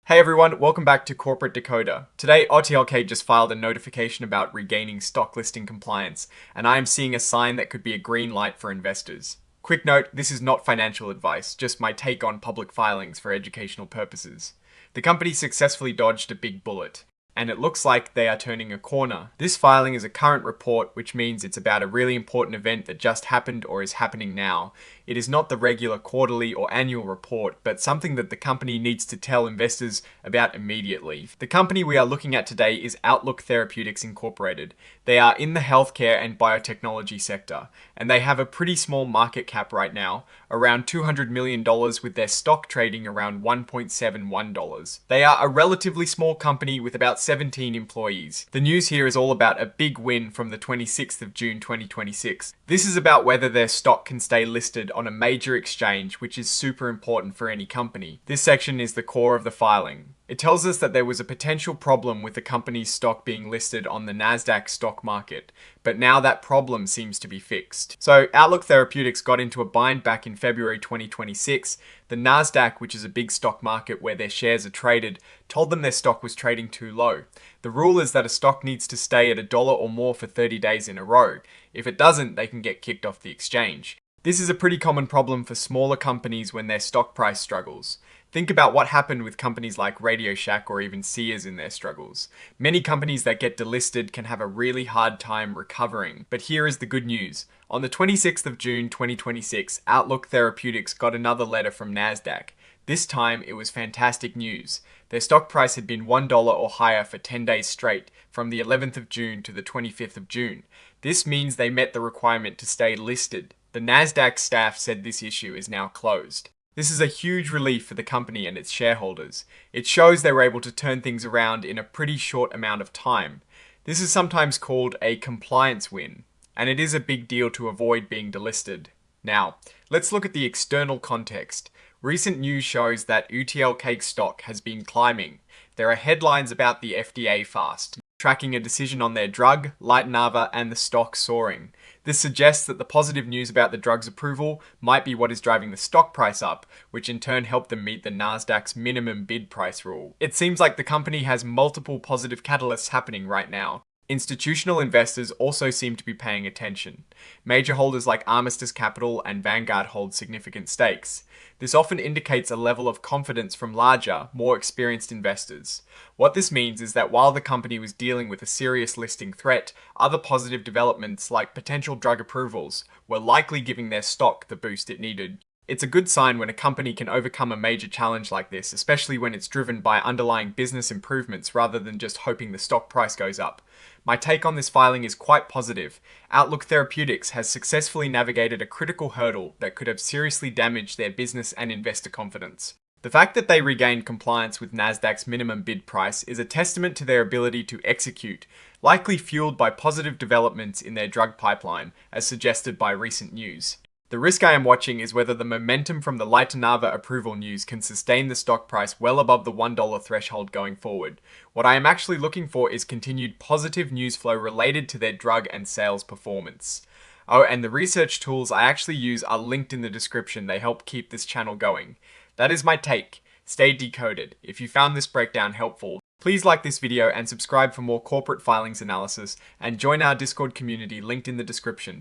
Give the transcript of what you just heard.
Hey everyone, welcome back to Corporate Decoder. Today, OTLK just filed a notification about regaining stock listing compliance, and I am seeing a sign that could be a green light for investors. Quick note, this is not financial advice, just my take on public filings for educational purposes. The company successfully dodged a big bullet, and it looks like they are turning a corner. This filing is a current report, which means it's about a really important event that just happened or is happening now. It is not the regular quarterly or annual report, but something that the company needs to tell investors about immediately. The company we are looking at today is Outlook Therapeutics Incorporated. They are in the healthcare and biotechnology sector, and they have a pretty small market cap right now, around $200 million, with their stock trading around $1.71. They are a relatively small company with about 17 employees. The news here is all about a big win from the 26th of June 2026. This is about whether their stock can stay listed on a major exchange, which is super important for any company. This section is the core of the filing. It tells us that there was a potential problem with the company's stock being listed on the Nasdaq stock market, but now that problem seems to be fixed. So Outlook Therapeutics got into a bind back in February 2026. The Nasdaq, which is a big stock market where their shares are traded, told them their stock was trading too low. The rule is that a stock needs to stay at $1 or more for 30 days in a row. If it doesn't, they can get kicked off the exchange. This is a pretty common problem for smaller companies when their stock price struggles. Think about what happened with companies like Radio Shack or even Sears in their struggles. Many companies that get delisted can have a really hard time recovering. But here is the good news. On the 26th of June 2026, Outlook Therapeutics got another letter from Nasdaq. This time, it was fantastic news. Their stock price had been $1 or higher for 10 days straight, from the 11th of June to the 25th of June. This means they met the requirement to stay listed. The Nasdaq staff said this issue is now closed. This is a huge relief for the company and its shareholders. It shows they were able to turn things around in a pretty short amount of time. This is sometimes called a compliance win, and it is a big deal to avoid being delisted. Now, let's look at the external context. Recent news shows that OTLK stock has been climbing. There are headlines about the FDA fast, tracking a decision on their drug, Lightenava, and the stock soaring. This suggests that the positive news about the drug's approval might be what is driving the stock price up, which in turn helped them meet the Nasdaq's minimum bid price rule. It seems like the company has multiple positive catalysts happening right now. Institutional investors also seem to be paying attention. Major holders like Armistice Capital and Vanguard hold significant stakes. This often indicates a level of confidence from larger, more experienced investors. What this means is that while the company was dealing with a serious listing threat, other positive developments like potential drug approvals were likely giving their stock the boost it needed. It's a good sign when a company can overcome a major challenge like this, especially when it's driven by underlying business improvements rather than just hoping the stock price goes up. My take on this filing is quite positive. Outlook Therapeutics has successfully navigated a critical hurdle that could have seriously damaged their business and investor confidence. The fact that they regained compliance with Nasdaq's minimum bid price is a testament to their ability to execute, likely fueled by positive developments in their drug pipeline, as suggested by recent news. The risk I am watching is whether the momentum from the Lightenava approval news can sustain the stock price well above the $1 threshold going forward. What I am actually looking for is continued positive news flow related to their drug and sales performance. Oh, and the research tools I actually use are linked in the description. They help keep this channel going. That is my take. Stay decoded. If you found this breakdown helpful, please like this video and subscribe for more corporate filings analysis, and join our Discord community linked in the description.